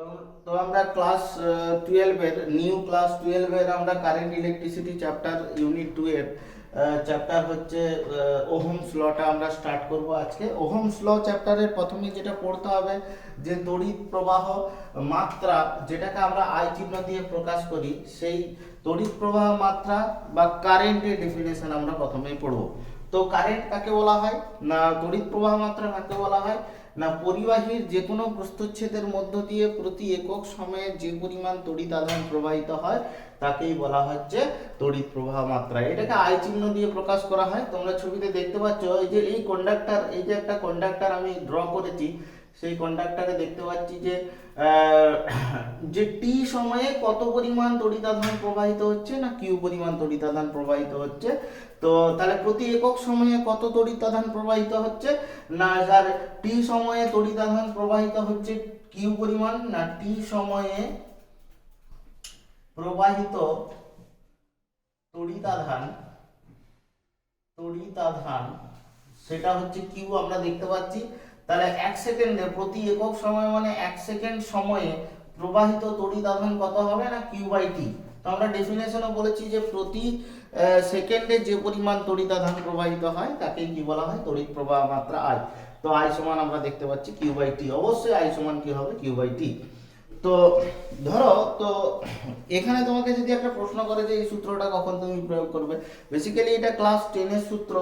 তো তো আমরা ক্লাস 12 এর নিউ ক্লাস 12 এর আমরা কারেন্ট ইলেকট্রিসিটি চ্যাপ্টার ইউনিট 2 এর চ্যাপ্টার হচ্ছে ওহমস লটা আমরা স্টার্ট করব আজকে। ওহমস ল চ্যাপ্টারের প্রথমে যেটা পড়তে হবে যে তড়িৎ প্রবাহ মাত্রা, যেটাকে আমরা আই চিহ্ন দিয়ে প্রকাশ করি, সেই তড়িৎ প্রবাহ মাত্রা বা কারেন্টের ডেফিনেশন আমরা প্রথমেই পড়ব। তো কারেন্ট কাকে বলা হয়, না তড়িৎ প্রবাহ মাত্রা কাকে বলা হয়, না পরিবাহীর যে কোনো প্রস্থচ্ছেদের মধ্য দিয়ে প্রতি একক সময়ে যে পরিমাণ তড়িৎ আধান প্রবাহিত হয় তাকেই বলা হচ্ছে তড়িৎ প্রবাহ মাত্রা। এটাকে আই চিহ্ন দিয়ে প্রকাশ করা হয়। তোমরা ছবিতে দেখতে পাচ্ছ এই যে এই কন্ডাক্টর, এই যে একটা কন্ডাক্টর আমি ড্র করেছি, সেই কন্ডাক্টরে দেখতে পাচ্ছি যে যে টি সময়ে কত পরিমাণ তড়িৎ আধান প্রবাহিত হচ্ছে, না কিউ পরিমাণ তড়িৎ আধান প্রবাহিত হচ্ছে। তো তাহলে প্রতি একক সময়ে কত তড়িৎ আধান প্রবাহিত হচ্ছে, না যার টি সময়ে তড়িৎ আধান প্রবাহিত হচ্ছে কিউ পরিমাণ, না টি সময়ে প্রবাহিত তড়িৎ আধান সেটা হচ্ছে কিউ আমরা দেখতে পাচ্ছি। তাহলে 1 সেকেন্ডে প্রতি একক সময় মানে 1 সেকেন্ড সময়ে প্রবাহিত তড়িৎ আধান কত হবে, না কিউ বাই টি। তো আমরা ডেফিনেশনও বলেছি যে প্রতি সেকেন্ডে যে পরিমাণ তড়িৎ আধান প্রবাহিত হয় তাকে কি বলা হয়, তড়িৎ প্রবাহ মাত্রা আই। তো আই সমান আমরা দেখতে পাচ্ছি কিউ বাই টি, অবশ্যই আই সমান কি হবে, কিউ বাই টি। তো ধরো, তো এখানে তোমাকে যদি একটা প্রশ্ন করে যে এই সূত্রটা কখন তুমি প্রয়োগ করবে, বেসিক্যালি এটা ক্লাস 10 এর সূত্র,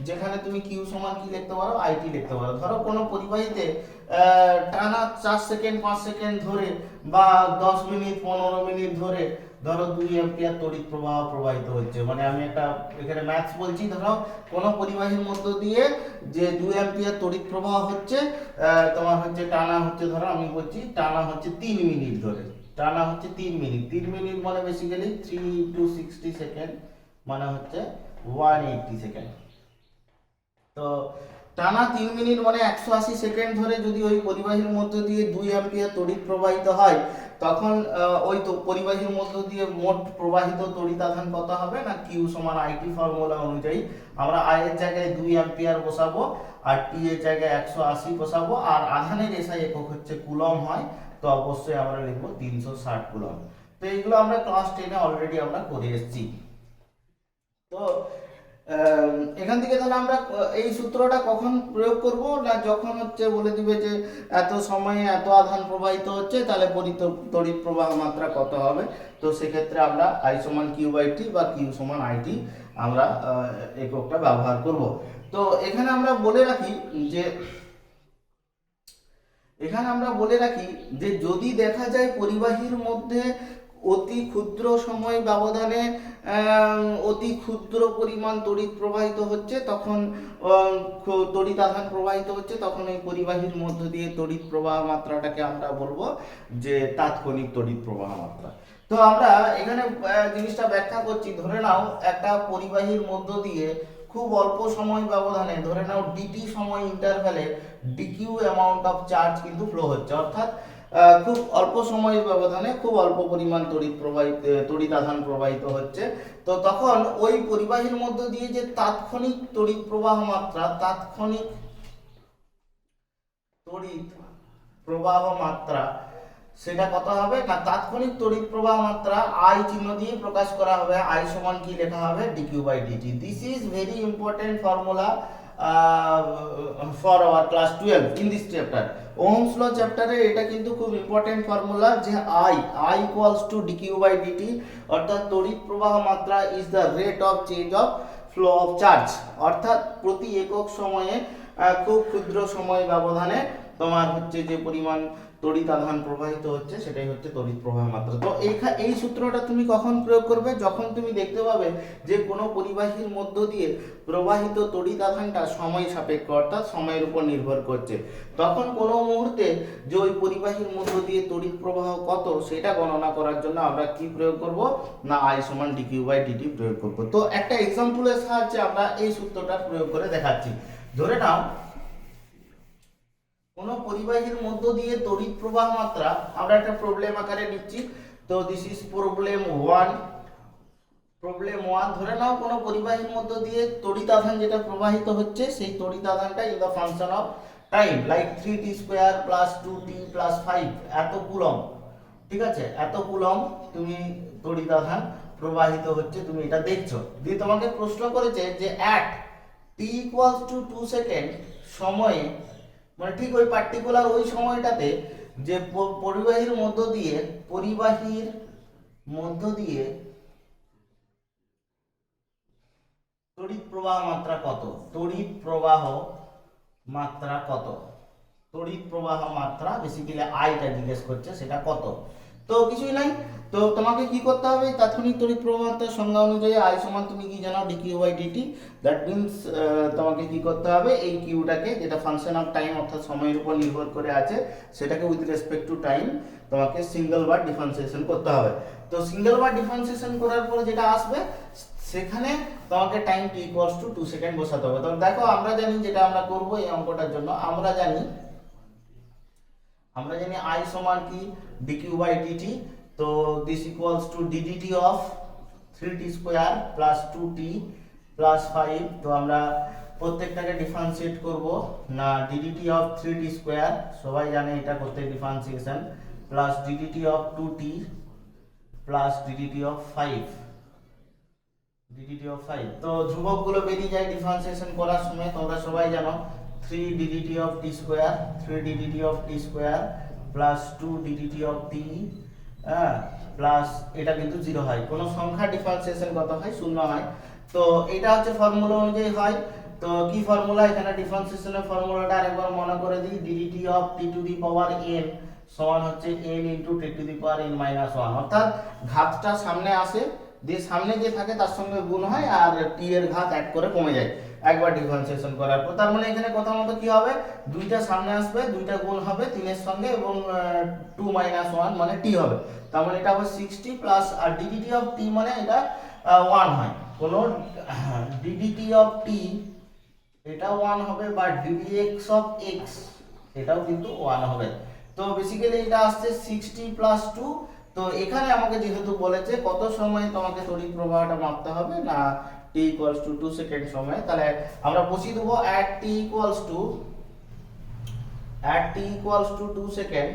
যেখানে তুমি কিউ সমান কি লিখতে পারো, আইটি লিখতে পারো। ধরো কোনো পরিবাহীতে টানা 4 সেকেন্ড 5 সেকেন্ড ধরে বা 10 মিনিট 15 মিনিট ধরে ধরো 2 অ্যাম্পিয়ার তড়িৎ প্রবাহ প্রবাহিত হচ্ছে। মানে আমি একটা এখানে ম্যাথস বলছি, ধরো কোনো পরিবাহীর মধ্য দিয়ে যে 2 অ্যাম্পিয়ার তড়িৎ প্রবাহ হচ্ছে, তোমার হচ্ছে টানা হচ্ছে, ধরো আমি বলছি টানা হচ্ছে 3 মিনিট ধরে, টানা হচ্ছে 3 মিনিট। 3 মিনিট মানে বেসিক্যালি 3 ইন্টু 60 সেকেন্ড মানে হচ্ছে 180 সেকেন্ড। তো টানা 3 মিনিট মানে 180 সেকেন্ড ধরে যদি ওই পরিবাহীর মধ্য দিয়ে 2 অ্যাম্পিয়ার তড়িৎ প্রবাহিত হয়, তখন ওই তো পরিবাহীর মধ্য দিয়ে মোট প্রবাহিত তড়িৎ আধান কত হবে, না কিউ সমান আইটি ফর্মুলা অনুযায়ী আমরা আই এর জায়গায় 2 অ্যাম্পিয়ার বসাবো আর টি এর জায়গায় 180 বসাবো, আর আধানের এসআই একক হচ্ছে কুলম হয়, তো অবশ্যই আমরা লিখবো 360 কুলম। তো এইগুলো আমরা ক্লাস 10 এ অলরেডি আমরা করে এসেছি। তো এখান থেকে তাহলে আমরা এই সূত্রটা কখন প্রয়োগ করব, না যখন হচ্ছে বলে দিবে যে এত সময়ে এত আধান প্রবাহিত হচ্ছে, তাহলে তড়িৎ প্রবাহ মাত্রা কত হবে। তো সেক্ষেত্রে আমরা আই সমান কিউ বাই টি বা কিউ সমান আইটি আমরা এককটা ব্যবহার করব। তো এখানে আমরা বলে রাখি যে যদি দেখা যায় পরিবাহীর মধ্যে অতি ক্ষুদ্র সময় ব্যবধানে অতি ক্ষুদ্র পরিমাণ তড়িৎ প্রবাহিত হচ্ছে, তখন তড়িৎ আধান প্রবাহিত হচ্ছে, তখন এই পরিবাহীর মধ্য দিয়ে তড়িৎ প্রবাহ মাত্রাটাকে আমরা বলবো যে তাৎক্ষণিক তড়িৎ প্রবাহ মাত্রা। তো আমরা এখানে জিনিসটা ব্যাখ্যা করছি। ধরে নাও একটা পরিবাহীর মধ্য দিয়ে খুব অল্প সময় ব্যবধানে, ধরে নাও ডিটি সময় ইন্টারভ্যালে ডিকিউ অ্যামাউন্ট অফ চার্জ কিন্তু ফ্লো হচ্ছে, অর্থাৎ খুব অল্প সময়ের ব্যবধানে খুব অল্প পরিমাণ তড়িৎ আধান প্রবাহিত হচ্ছে। তো তখন ওই পরিবাহীর মধ্য দিয়ে যে তাৎক্ষণিক তড়িৎ প্রবাহ মাত্রা, তাৎক্ষণিক তড়িৎ প্রবাহ মাত্রা সেটা কত হবে, না তাৎক্ষণিক তড়িৎ প্রবাহ মাত্রা আই চিহ্ন দিয়ে প্রকাশ করা হবে। আই সমান কি লেখা হবে, D Q by D T. This is very important formula for our class 12 in this chapter. Ohm's law চ্যাপ্টারে এটা কিন্তু খুব ইম্পর্টেন্ট ফর্মুলা, যে I equals to D Q by D T, অর্থাৎ তড়িৎ প্রবাহ মাত্রা is the rate of change of flow of charge, অর্থাৎ প্রতি একক সময়ে খুব ক্ষুদ্র সময় ব্যবধানে তোমার হচ্ছে যে পরিমাণ তড়িৎ আধান প্রবাহিত হচ্ছে সেটাই হচ্ছে তড়িৎ প্রবাহ মাত্রা। তো এই সূত্রটা তুমি কখন প্রয়োগ করবে, যখন তুমি দেখতে পাবে যে কোনো পরিবাহীর মধ্য দিয়ে প্রবাহিত তড়িৎ আধানটা সময় সাপেক্ষ, অর্থাৎ সময়ের উপর নির্ভর করছে। তখন কোনো মুহূর্তে যে ওই পরিবাহীর মধ্য দিয়ে তড়িৎ প্রবাহ কত সেটা গণনা করার জন্য আমরা কি প্রয়োগ করব, না আই সমান ডিকিউ বাই ডিটি প্রয়োগ করব। তো একটা এক্সাম্পলের সাহায্যে আমরা এই সূত্রটা প্রয়োগ করে দেখাচ্ছি। ধরে নাও কোনো পরিবাহীর মধ্য দিয়ে তড়িৎ প্রবাহ মাত্রা, আমরা একটা প্রবলেম আকারে নিচ্ছি। তো দিস ইজ প্রবলেম 1। ধরে নাও কোনো পরিবাহীর মধ্য দিয়ে তড়িৎ আধান যেটা প্রবাহিত হচ্ছে, সেই তড়িৎ আধানটা in the function of time like 3t square plus 2t plus 5 এত কুলম, ঠিক আছে, এত কুলম তুমি তড়িৎ আধান প্রবাহিত হচ্ছে, তুমি এটা দেখছো। দিয়ে তোমাকে প্রশ্ন করেছে যে at t equals to 2 second সময়ে, মানে ঠিক ওই পার্টিকুলার ওই সময়টাতে যে পরিবাহীর মধ্য দিয়ে তড়িৎ প্রবাহ মাত্রা কত, তড়িৎ প্রবাহ মাত্রা কত, তড়িৎ প্রবাহ মাত্রা বেসিক্যালি আইটা জিজ্ঞেস করছে, সেটা কত। তো কিছুই নাই, তো তোমাকে কি করতে হবে, তাৎক্ষণিক তড়িৎ প্রবাহ মাত্রার সংজ্ঞা অনুযায়ী আই সমান তুমি কি জানো dq by dt. That means তোমাকে কি করতে হবে, এই কিউটাকে যেটা ফাংশন অফ টাইম অর্থাৎ সময়ের উপর নির্ভর করে আছে, সেটাকে উইথ রেসপেক্ট টু টাইম তোমাকে সিঙ্গেল বার ডিফারেন্সিয়েশন করতে হবে। তো সিঙ্গেল বার ডিফারেন্সিয়েশন করার পরে যেটা আসবে, সেখানে তোমাকে time t equals to 2 second বসাতে হবে। তো দেখো আমরা জানি যেটা আমরা করব এই অঙ্কটার জন্য, আমরা জানি I সমান কি dq বাই dt। তো this equals to ddt of 3t square plus 2t plus 5। তো আমরা প্রত্যেকটাকে ডিফারেন্সিয়েট করব না, ddt অফ 3t স্কয়ার সবাই জানে এটা করতে differentiation, plus ddt of 2t plus ddt of 5, ddt of 5। তো ধ্রুবকগুলো বেরিয়ে যায় ডিফারেন্সিয়েশন করার সময়, তোমরা সবাই জানো 3 ddt of t square, 3 ddt of t square plus 2 ddt of t, plus এটা কিন্তু 0 হয়, কোনো সংখ্যা ডিফারেন্সিয়েশন কত হয়, 0 হয়। তো এটা হচ্ছে ফর্মুলা অনুযায়ী হয়। তো কি ফর্মুলা, এখানে ডিফারেন্সিয়েশনের ফর্মুলাটা আরেকবার মনে করে দিই, ddt of t to the power n সমান হচ্ছে n into t to the power n minus 1, অর্থাৎ ঘাতটা সামনে আসে, দিয়ে সামনে যে থাকে তার সঙ্গে গুণ হয় আর t এর ঘাত এক করে কমে যায় একবার ডিফারেন্সিয়েশন করার পর। তার মানে এখানে কথা মতো কি হবে, দুইটা সামনে আসবে, দুইটা গুণ হবে 3 এর সঙ্গে এবং 2 মাইনাস 1 মানে t হবে। তার মানে এটা হবে 60 প্লাস, আর ddt অফ t মানে এটা 1 হয়, কোন ddt অফ t এটা 1 হবে, বা ddx অফ x এটাও কিন্তু 1 হবে। তো বেসিক্যালি এটা আসছে 60 প্লাস 2। তো এখানে আমাকে যেহেতু বলেছে কত সময় তোমাকে তড়িৎ প্রবাহটা মাপতে হবে না t ইকুয়ালস টু 2 সেকেন্ড সময়, তাহলে আমরা বসিয়ে দেবো at t equals to 2 second,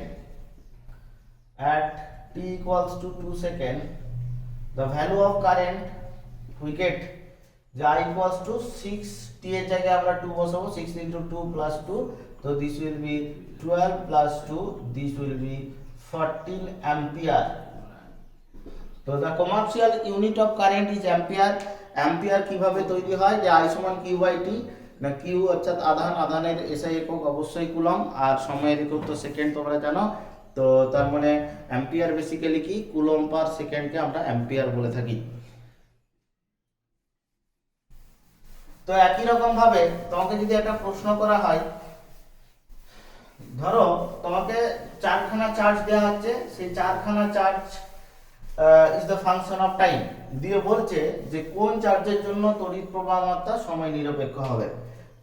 at t equals to 2 second, the value of current we get যে I equals to 6, t এর জায়গায় আমরা 2 বসাবো, 6 into 2 plus 2, so this will be 12 plus 2, this will be 14 ampere. তো the commercial unit of current is ampere. ampere কিভাবে তৈরি হয়, যে I সমান q by t, না q অর্থাৎ আধান, আধানের SI একক অবশ্যই কুলম, আর সময়ের একক তো সেকেন্ড তোমরা জানো। তো তার মানে অ্যাম্পিয়ার বেসিক্যালি কি, কুলম পার সেকেন্ডকে আমরা অ্যাম্পিয়ার বলে থাকি। তো একই রকম ভাবে তোমাকে যদি একটা প্রশ্ন করা হয়, ধরো তোমাকে 4খানা চার্জ দেওয়া হচ্ছে, সেই 4খানা charge is the function of time, দিয়ে বলছে যে কোন চার্জের জন্য তড়িৎ প্রবাহ মাত্রা সময় নিরপেক্ষ হবে।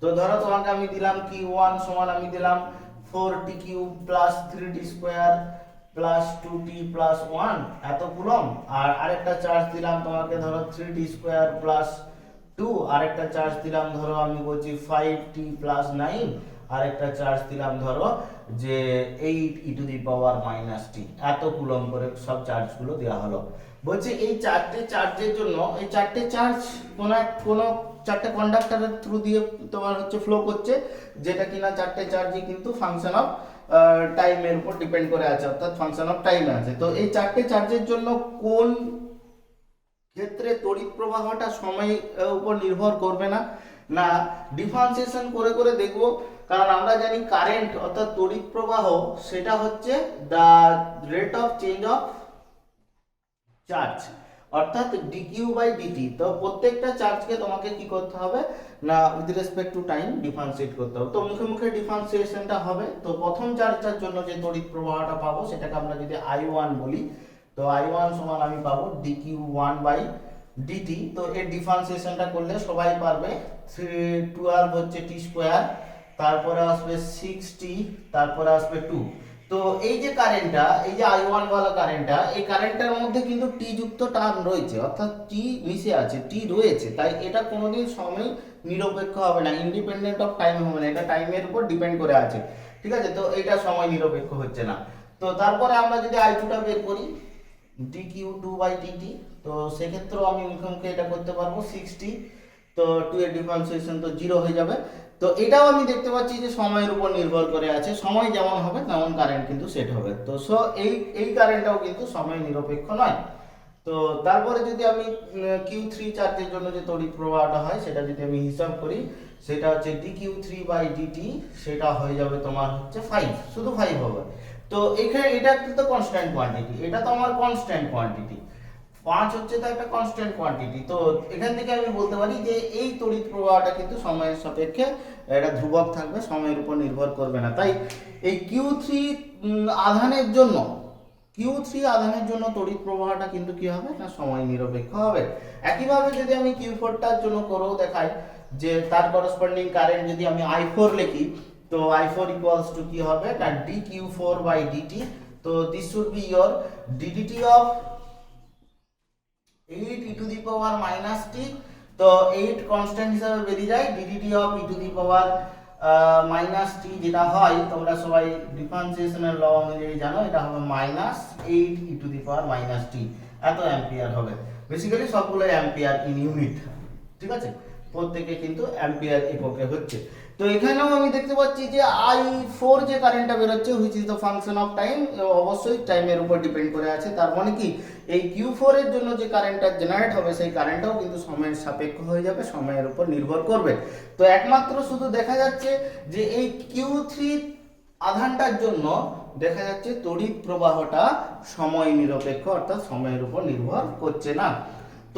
তো ধরো তোমাকে আমি দিলাম q1 সমান আমি দিলাম 4t cube plus 3t square plus 2t plus 1 এত কুলম, আর আরেকটা চার্জ দিলাম তোমাকে ধরো 3t স্কয়ার প্লাস 2, আরেকটা চার্জ দিলাম ধরো আমি বলছি 5t প্লাস 9, আরেকটা চার্জ দিলাম ধরো যে 8 e to the power minus t, এত কুলম করে সব চার্জগুলো দেওয়া হলো। বলছে এই চারটে চার্জের জন্য, এই চারটে চার্জ কোনো চারটে কন্ডাক্টরের থ্রু দিয়ে তোমার হচ্ছে ফ্লো করছে, যেটা কিনা চারটে চার্জই কিন্তু ফাংশন অফ টাইমের উপর ডিপেন্ড করে আছে, অর্থাৎ ফাংশন অফ টাইমে আছে। তো এই চারটে চার্জের জন্য কোন ক্ষেত্রে তড়িৎ প্রবাহটা সময়ের উপর নির্ভর করবে না, না ডিফারেন্সিয়েশন করে করে দেখব। কারণ আমরা জানি কারেন্ট অর্থাৎ তড়িৎ প্রবাহ সেটা হচ্ছে the rate of change of charge, অর্থাৎ dq বাই dt। তো প্রত্যেকটা চার্জকে তোমাকে কি করতে হবে না with respect to time differentiate করতে হবে। তো মুখে মুখে ডিফারেন্সিয়েশনটা হবে। তো প্রথম চার্জটার জন্য যে তড়িৎ প্রবাহটা পাবো সেটাকে আমরা যদি I1 বলি, তো I1 সমান আমি পাবো dq1 বাই dt। তো এর ডিফারেন্সিয়েশনটা করলে সবাই পারবে, 12 হচ্ছে t স্কয়ার, তারপরে আসবে 6t, তারপরে আসবে 2। তো এই যে কারেন্টটা, এই যে I1 ওয়ালা কারেন্টটা, এই কারেন্টটার মধ্যে কিন্তু t যুক্ত টার্ম রয়েছে, অর্থাৎ t মিশে আছে, t রয়েছে, তাই এটা কোনোদিন সময় নিরপেক্ষ হবে না, ইন্ডিপেন্ডেন্ট অফ টাইম হবে না, এটা টাইমের উপর ডিপেন্ড করে আছে, ঠিক আছে। তো এটা সময় নিরপেক্ষ হচ্ছে না। তো তারপরে আমরা যদি আই2টা বের করি dq2/dt, তো সেক্ষেত্রেও আমি মুখে মুখে এটা করতে পারবো 60, তো 2 এর ডিফারেন্সিয়েশন তো 0 হয়ে যাবে। তো এটাও আমি দেখতে পাচ্ছি যে সময়ের উপর নির্ভর করে আছে, সময় যেমন হবে তেমন কারেন্ট কিন্তু সেট হবে। তো সো এই কারেন্টটাও কিন্তু সময় নিরপেক্ষ নয়। তো তারপরে যদি আমি Q3 চার্জের জন্য যে তড়িৎ প্রবাহটা হয় সেটা যদি আমি হিসাব করি, সেটা হচ্ছে dq3/dt, সেটা হয়ে যাবে তোমার হচ্ছে 5, শুধু 5 হবে। তো এখানে এটা কিন্তু কনস্ট্যান্ট কোয়ান্টিটি, এটা তো আমার কনস্ট্যান্ট কোয়ান্টিটি, 5 হচ্ছে তো একটা কনস্ট্যান্ট কোয়ান্টিটি। তো এখান থেকে আমি বলতে পারি যে এই তড়িৎ প্রবাহটা কিন্তু সময়ের সাপেক্ষে এটা ধ্রুবক থাকবে, সময়ের উপর নির্ভর করবে না। তাই এই আধানের জন্য Q3 জন্য তড়িৎ প্রবাহটা কিন্তু কি হবে না সময় নিরপেক্ষ হবে। একইভাবে যদি আমি Q4টার জন্য করেও দেখাই, যে তার করসপন্ডিং কারেন্ট যদি আমি I4 লিখি, তো I4 ইকুয়ালস টু কি হবে না dq4/dt। তো this should be your ddt of 8 e to the power minus T. তো 8 কনস্ট্যান্ট হিসাবে বেরিয়ে যায়, ddt of e to the power minus T, যেটা হয় তোমরা সবাই ডিফারেন্সিয়েশনের ল অনুযায়ী জানো, এটা হবে minus 8 e to the power minus T, এত অ্যাম্পিয়ার হবে। বেসিক্যালি সবগুলো অ্যাম্পিয়ার ইন ইউনিট, ঠিক আছে, প্রত্যেকে কিন্তু অ্যাম্পিয়ার এককে হচ্ছে। তো এখানেও আমি দেখতে পাচ্ছি যে I4 যে কারেন্টটা বেরোচ্ছে which is the function of time, অবশ্যই টাইমের উপর ডিপেন্ড করে আছে। তার মানে কি এই Q4 এর জন্য যে কারেন্টটা জেনারেট হবে সেই কারেন্টটাও কিন্তু সময়ের সাপেক্ষ হয়ে যাবে, সময়ের উপর নির্ভর করবে। তো একমাত্র শুধু দেখা যাচ্ছে যে এই Q3 আধানটার জন্য দেখা যাচ্ছে তড়িৎ প্রবাহটা সময় নিরপেক্ষ, অর্থাৎ সময়ের উপর নির্ভর করছে না।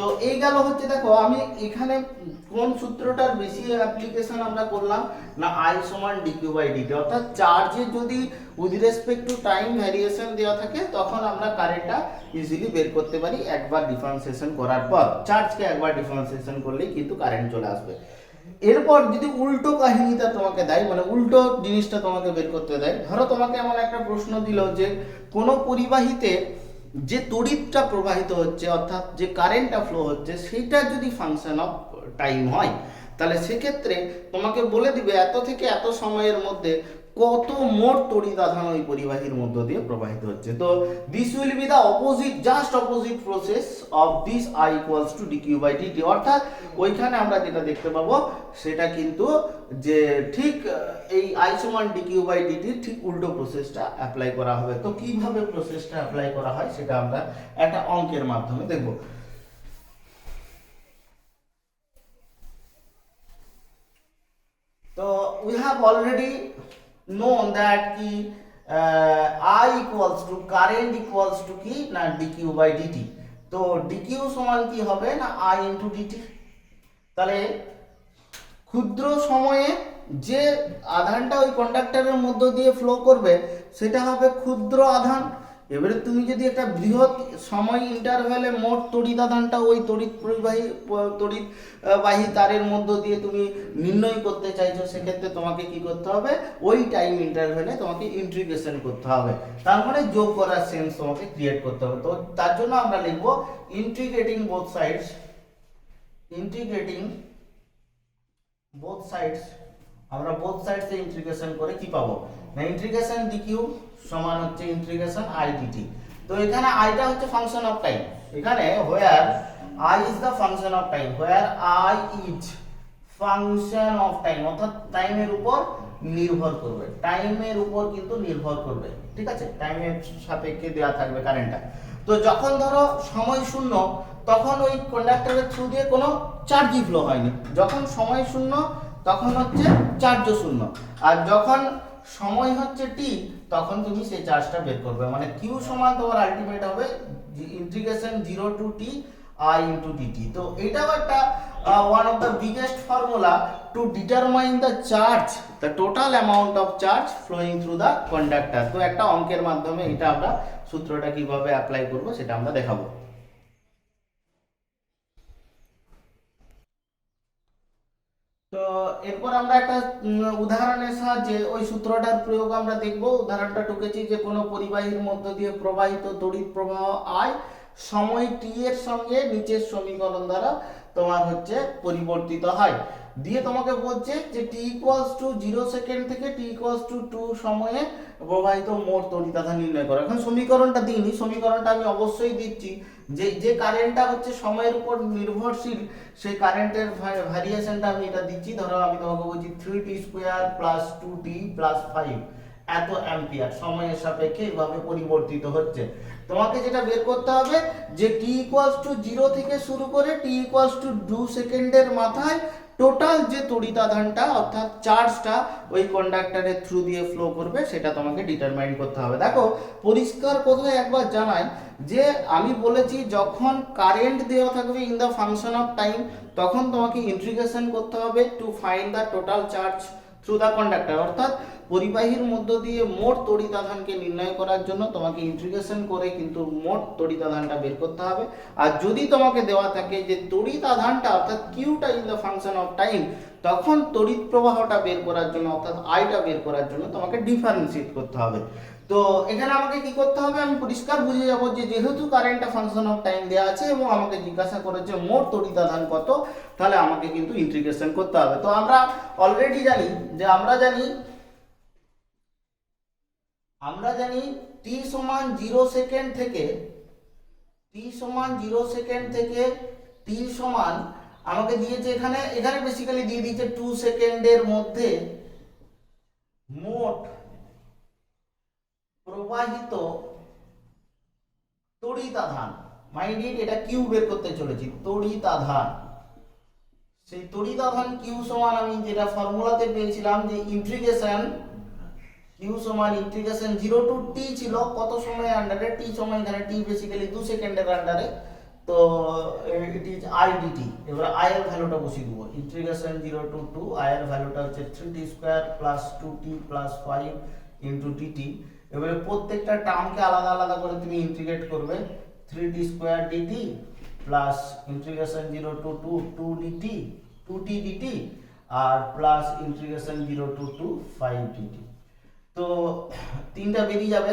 তো এই গেল হচ্ছে, দেখো আমি এখানে কোন সূত্রটার বেশি অ্যাপ্লিকেশন আমরা করলাম না I সমান dq/dt, অর্থাৎ চার্জের যদি with respect to time variation দেওয়া থাকে তখন আমরা কারেন্টটা ইজিলি বের করতে পারি একবার ডিফারেন্সিয়েশন করার পর। চার্জকে একবার ডিফারেন্সিয়েশন করলেই কিন্তু কারেন্ট চলে আসবে। এরপর যদি উল্টো কাহিনীটা তোমাকে দেয়, মানে উল্টো জিনিসটা তোমাকে বের করতে দেয়, ধরো তোমাকে এমন একটা প্রশ্ন দিল যে কোনো পরিবাহীতে যে তড়িৎটা প্রবাহিত হচ্ছে, অর্থাৎ যে কারেন্টটা ফ্লো হচ্ছে, সেটা যদি ফাংশন অফ টাইম হয়, তাহলে সেক্ষেত্রে তোমাকে বলে দিবে এত থেকে এত সময়ের মধ্যে কত মোট তড়িৎ আধান ওই পরিবাহীর মধ্য দিয়ে প্রবাহিত হচ্ছে। তো this will be the opposite, just opposite process of this I equals to dq/dt, অর্থাৎ ওইখানে আমরা যেটা দেখতে পাবো সেটা কিন্তু যে ঠিক এই I সমান dq/dt ঠিক উল্টো প্রসেসটা অ্যাপ্লাই করা হবে। তো কিভাবে প্রসেসটা অ্যাপ্লাই করা হয় সেটা আমরা একটা অঙ্কের মাধ্যমে দেখব। তো we have already known that কি I equals to current equals to কি না dq/dt। তো dq সমান কি হবে না I into dt। তাহলে ক্ষুদ্র সময়ে যে আধানটা ওই কন্ডাক্টরের মধ্য দিয়ে ফ্লো করবে সেটা হবে ক্ষুদ্র আধান। এবারে তুমি যদি একটা বৃহৎ সময় ইন্টারভ্যালে মোট তড়িৎ আধানটা ওই তড়িৎবাহী তারের মধ্য দিয়ে তুমি নির্ণয় করতে চাইছো, সেক্ষেত্রে তোমাকে কি করতে হবে, ওই টাইম ইন্টারভ্যালে তোমাকে ইন্টিগ্রেশন করতে হবে, তার মানে যোগ করার সেন্স তোমাকে ক্রিয়েট করতে হবে। তো তার জন্য আমরা লিখবো ইন্টিগ্রেটিং বোথ সাইডস, আমরা বোথ সাইডস এ ইন্টিগ্রেশন করে কি পাবো না ইন্টিগ্রেশন dq সমান হচ্ছে ইন্টিগ্রেশন I dt। তো এখানে I টা হচ্ছে ফাংশন অফ টাইম, এখানে where I is the function of time, where I is function of time, অর্থাৎ টাইমের উপর নির্ভর করবে, টাইমের উপর কিন্তু নির্ভর করবে, ঠিক আছে, টাইমের সাপেক্ষে দেওয়া থাকবে কারেন্টটা। তো যখন ধরো সময় শূন্য তখন ওই কন্ডাক্টরের থ্রু দিয়ে কোনো চার্জই ফ্লো হয়নি, যখন সময় শূন্য তখন হচ্ছে চার্জও শূন্য, আর যখন সময় হচ্ছে টি তখন তুমি সেই চার্জটা বের করবে, মানে কিউ সমান তোমার আলটিমেট হবে integration 0 to t I into dt। তো এটাও একটা one of the biggest formula to determine the charge, the total amount of charge flowing through the conductor। তো একটা অঙ্কের মাধ্যমে এটা আমরা সূত্রটা কিভাবে অ্যাপ্লাই করব সেটা আমরা দেখাবো। তো এরপর আমরা একটা উদাহরণের সাহায্যে ওই সূত্রটার প্রয়োগ আমরা দেখব। উদাহরণটা টুকেছি যে কোনো পরিবাহীর মধ্য দিয়ে প্রবাহিত তড়িৎ প্রবাহ I সময় t এর সঙ্গে নিচের সমীকরণ দ্বারা তোমার হচ্ছে পরিবর্তিত হয়। দিয়ে তোমাকে বলছে যে টি ইকুয়ালস টু 0 সেকেন্ড থেকে টি ইকুয়ালস টু 2 সময়ে প্রবাহিত মোট তড়িৎ আধান নির্ণয় করো। এখন সমীকরণটা দিইনি, সমীকরণটা আমি অবশ্যই দিচ্ছি। যে কারেন্টটা হচ্ছে সময়ের উপর নির্ভরশীল, সেই কারেন্টের ভ্যারিয়েশনটা আমি এটা দিচ্ছি। ধরো আমি তোমাকে বলছি 3t square plus 2t plus 5 এত অ্যাম্পিয়ার সময়ের সাপেক্ষে এইভাবে পরিবর্তিত হচ্ছে। তোমাকে যেটা বের করতে হবে যে টি ইকুয়ালস টু 0 থেকে শুরু করে টি ইকুয়ালস টু 2 সেকেন্ডের মাথায় টোটাল যে তড়িৎ আধানটা অর্থাৎ চার্জটা ওই কন্ডাক্টরের থ্রু দিয়ে ফ্লো করবে সেটা তোমাকে ডিটারমাইন করতে হবে। দেখো পরিষ্কার কোথায় একবার জানাই যে আমি বলেছি যখন কারেন্ট দেওয়া থাকবে in the function of time তখন তোমাকে ইন্টিগ্রেশন করতে হবে to find the total charge through the conductor, অর্থাৎ পরিবাহীর মধ্য দিয়ে মোট তড়িৎ আধানকে নির্ণয় করার জন্য তোমাকে ইন্টিগ্রেশন করে কিন্তু মোট তড়িৎ আধানটা বের করতে হবে। আর যদি তোমাকে দেওয়া থাকে যে তড়িৎ আধানটা অর্থাৎ কিউটা in the function of time, তখন তড়িৎ প্রবাহটা বের করার জন্য অর্থাৎ আইটা বের করার জন্য তোমাকে ডিফারেন্সিয়েট করতে হবে। তো এখানে আমাকে কি করতে হবে, আমি পরিষ্কার বুঝে যাব যে যেহেতু কারেন্টটা ফাংশন অফ টাইম দেওয়া আছে এবং আমাকে জিজ্ঞাসা করেছে মোট তড়িৎ আধান কত, তাহলে আমাকে কিন্তু ইন্টিগ্রেশন করতে হবে। তো আমরা অলরেডি জানি যে আমরা জানি t সমান 0 সেকেন্ড থেকে t সমান আমাকে দিয়েছে এখানে বেসিক্যালি দিয়ে দিয়েছে 2 সেকেন্ডের মধ্যে মোট প্রবাহিত তড়িৎ আধান। মাইন্ড এটা কিউ বের করতে চলেছি, তড়িৎ আধান। সেই তড়িৎ আধান কিউ সমান আমি যেটা ফর্মুলাতে পেয়েছিলাম যে ইন্টিগ্রেশন কিউ সমান ইন্টিগ্রেশন 0 টু টি ছিল কত সময় আন্ডারে, টি সময়, এখানে টি বেসিক্যালি 2 সেকেন্ডের আন্ডারে, তো ইট ইজ আই ডিটি। এবার আই এর ভ্যালুটা বসিয়ে দেবো, ইন্টিগ্রেশন 0 টু 2, আই এর ভ্যালুটা হচ্ছে 3t square plus 2t plus 5 into dt। এবারে প্রত্যেকটা টার্মকে আলাদা আলাদা করে তুমি ইন্টিগ্রেট করবে, 3t square dt plus integration 0 to 2 2dt 2t dt আর প্লাস ইন্টিগ্রেশন 0 টু 2 5dt। তো তিনটা বেরিয়ে যাবে।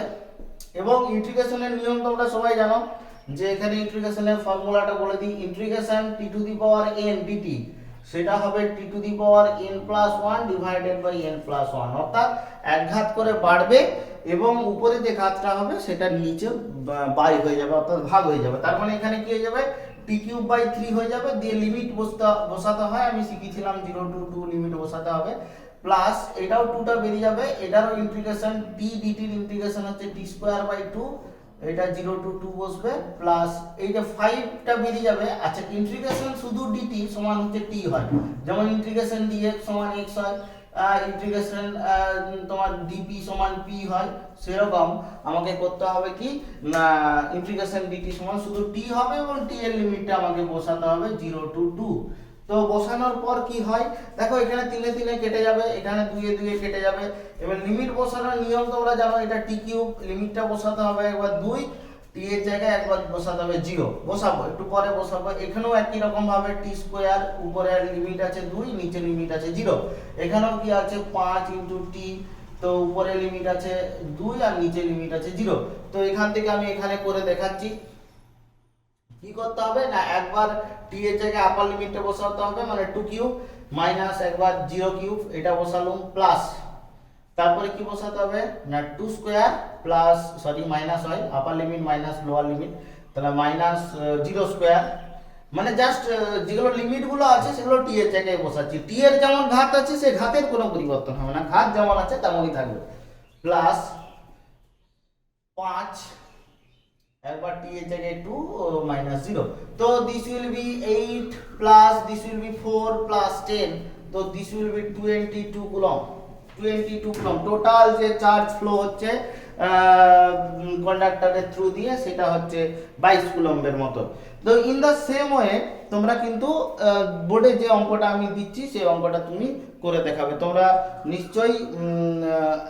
এবং ইন্টিগ্রেশনের নিয়ম তোমরা সবাই জানো যে এখানে ইন্টিগ্রেশনের ফর্মুলাটা বলে দিই, integration t to the power n dt সেটা হবে t to the power n plus 1 divided by n plus 1, অর্থাৎ এক ঘাত করে বাড়বে এবং উপরে যে ঘাতটা হবে সেটা নিচে বাই হয়ে যাবে অর্থাৎ ভাগ হয়ে যাবে। তার মানে এখানে কি হয়ে যাবে t কিউব বাই 3 হয়ে যাবে, দিয়ে লিমিট বসাতে হয়, আমি শিখিয়েছিলাম 0 টু 2 লিমিট বসাতে হবে, প্লাস এটাও 2টা বেরিয়ে যাবে, এটারও ইন্টিগ্রেশন t dt এর ইন্টিগ্রেশন হচ্ছে t স্কয়ার বাই 2, এটা 0 টু 2 বসবে, প্লাস এই যে 5টা বেরিয়ে যাবে। আচ্ছা ইন্টিগ্রেশন শুধু dt সমান হচ্ছে t হয়, যেমন ইন্টিগ্রেশন dx সমান x হয়, ইন্টিগ্রেশন তোমার dp সমান p হয়, সেরকম আমাকে করতে হবে কি না ইন্টিগ্রেশন dt সমান শুধু t হবে এবং t এর লিমিটটা আমাকে বসাতে হবে 0 টু 2। তো বসানোর পর কি হয় দেখো, এখানে 3 কেটে যাবে, এখানে 2 কেটে যাবে। এবার লিমিট বসানোর নিয়ম তোমরা জানো, এটা t কিউব, লিমিটটা বসাতে হবে একবার 2, t এর জায়গায় একবার বসাতে হবে 0, বসাবো একটু পরে বসাবো। এখানেও একই রকম ভাবে t স্কয়ার, উপরে লিমিট আছে 2, নিচে লিমিট আছে 0, এখানেও কি আছে 5 ইনটু t, তো উপরে লিমিট আছে 2 আর নিচে লিমিট আছে 0। তো এখান থেকে আমি এখানে করে দেখাচ্ছি কি করতে হবে না, একবার t এর জায়গায় আপার লিমিটটা বসাতে হবে মানে 2 কিউব মাইনাস একবার 0 কিউব এটা বসালাম, প্লাস তারপরে কি বসাতে হবে না 2 স্কয়ার প্লাস মাইনাস হয় আপার লিমিট মাইনাস লোয়ার লিমিট, তাহলে মাইনাস 0 স্কয়ার, মানে জাস্ট যেগুলো লিমিট গুলো আছে সেগুলো t এর জায়গায় বসাচ্ছি। t এর যেমন ঘাত আছে সেই ঘাতের কোনো পরিবর্তন হবে না, ঘাত যেমন আছে তেমনই থাকবে, প্লাস 5 একবার t এর জায়গায় 2 মাইনাস 0। তো this will be 8 plus this will be 4 plus 10, তো this will be 22 coulomb. Total যে চার্জ ফ্লো হচ্ছে কন্ডাক্টরের থ্রু দিয়ে সেটা হচ্ছে 22 কুলম্বের মতো। তো ইন দা সেম ওয়ে তোমরা কিন্তু বোর্ডে যে অঙ্কটা আমি দিচ্ছি সেই অঙ্কটা তুমি করে দেখাবে, তোমরা নিশ্চয়ই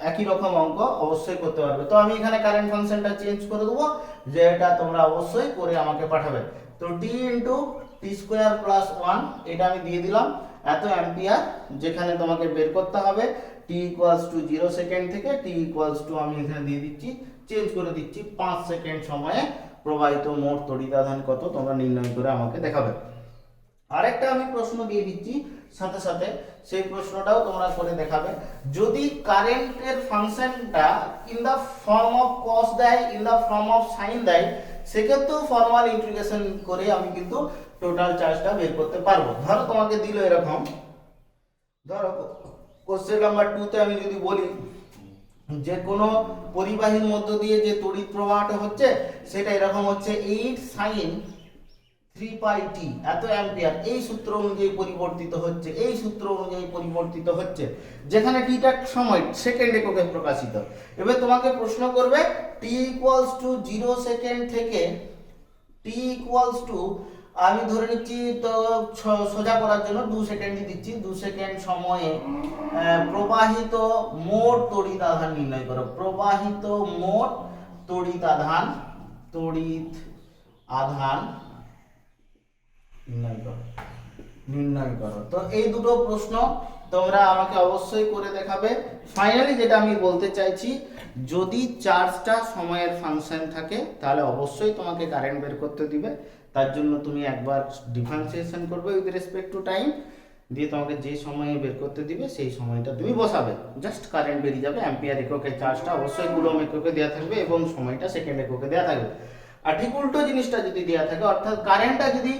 একই রকম অঙ্ক অবশ্যই করতে পারবে। তো আমি এখানে কারেন্ট ফাংশনটা চেঞ্জ করে দেবো, যে এটা তোমরা অবশ্যই করে আমাকে পাঠাবে। তো t into t square plus 1 এটা আমি দিয়ে দিলাম এত অ্যাম্পিয়ার, যেখানে তোমাকে বের করতে হবে t ইকুয়ালস টু 0 সেকেন্ড থেকে t ইকুয়ালস টু আমি এখানে দিয়ে দিচ্ছি, চেঞ্জ করে দিচ্ছি 5 সেকেন্ড সময়ে প্রবাহিত মোট তড়িৎ আধান কত তোমরা নির্ণয় করে আমাকে দেখাবে। আরেকটা আমি প্রশ্ন দিয়ে দিচ্ছি, সাথে সাথে সেই প্রশ্নটাও তোমরা করে দেখাবে। যদি কারেন্টের ফাংশনটা in the form of cos দেয়, in the form of sine দেয়, সেক্ষেত্রেও ফর্মাল ইন্টিগ্রেশন করে আমি কিন্তু টোটাল চার্জটা বের করতে পারবো। ধরো তোমাকে দিল এরকম, ধরো কোশ্চেন নাম্বার 2 তে আমি যদি বলি যে কোনো পরিবাহীর মধ্য দিয়ে যে তড়িৎ প্রবাহটা হচ্ছে সেটা এরকম হচ্ছে 8 sin 3 পাই টি এত অ্যাম্পিয়ার, এই সূত্র অনুযায়ী পরিবর্তিত হচ্ছে, এই সূত্র অনুযায়ী পরিবর্তিত হচ্ছে, যেখানে টিটা সময় সেকেন্ড এককে প্রকাশিত। এবার তোমাকে প্রশ্ন করবে t ইকুয়ালস টু 0 সেকেন্ড থেকে t ইকুয়ালস টু, আমি ধরে নিচ্ছি তো সোজা করার জন্য 2 সেকেন্ডই দিচ্ছি, 2 সেকেন্ড সময়ে প্রবাহিত মোট তড়িৎ আধান নির্ণয় করো। প্রবাহিত মোট তড়িৎ আধান নির্ণয় করো। তো এই দুটো প্রশ্ন তোমরা আমাকে অবশ্যই করে দেখাবে। ফাইনালি যেটা আমি বলতে চাইছি, যদি চার্জটা সময়ের ফাংশন থাকে তাহলে অবশ্যই তোমাকে কারেন্ট বের করতে দিবে। তার জন্য তুমি একবার ডিফারেন্সিয়েশন করবে উইথ রেসপেক্ট টু টাইম, দিয়ে তোমাকে যে সময়ে বের করতে দিবে সেই সময়টা তুমি বসাবে, জাস্ট কারেন্ট বেরিয়ে যাবে। অ্যাম্পিয়ার এককে চার্জটা অবশ্যই কুলম এককে দেওয়া থাকবে এবং সময়টা সেকেন্ড এককে দেওয়া থাকবে। আর ঠিক উল্টো জিনিসটা যদি দেওয়া থাকে, অর্থাৎ কারেন্টটা যদি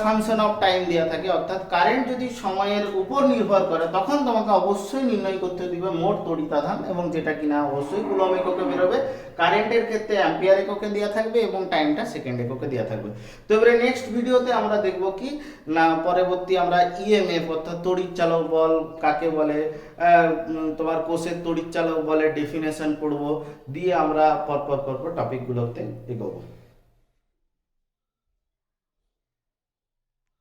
ফাংশন অফ টাইম দেওয়া থাকে, অর্থাৎ কারেন্ট যদি সময়ের উপর নির্ভর করে, তখন তোমাকে অবশ্যই নির্ণয় করতে দিবে মোট তড়িৎ আধান, এবং যেটা কিনা অবশ্যই কুলম এককে বেরোবে। কারেন্টের ক্ষেত্রে অ্যাম্পিয়ার এককে দেওয়া থাকবে এবং টাইমটা সেকেন্ড এককে দেওয়া থাকবে। তো এবারে নেক্সট ভিডিওতে আমরা দেখব কি না, পরবর্তী আমরা ইএমএফ অর্থাৎ তড়িৎ চালক বল কাকে বলে, তোমার কোষের তড়িৎ চালক বলে ডেফিনেশন পড়বো, দিয়ে আমরা পরপর টপিকগুলোতে এগোবো।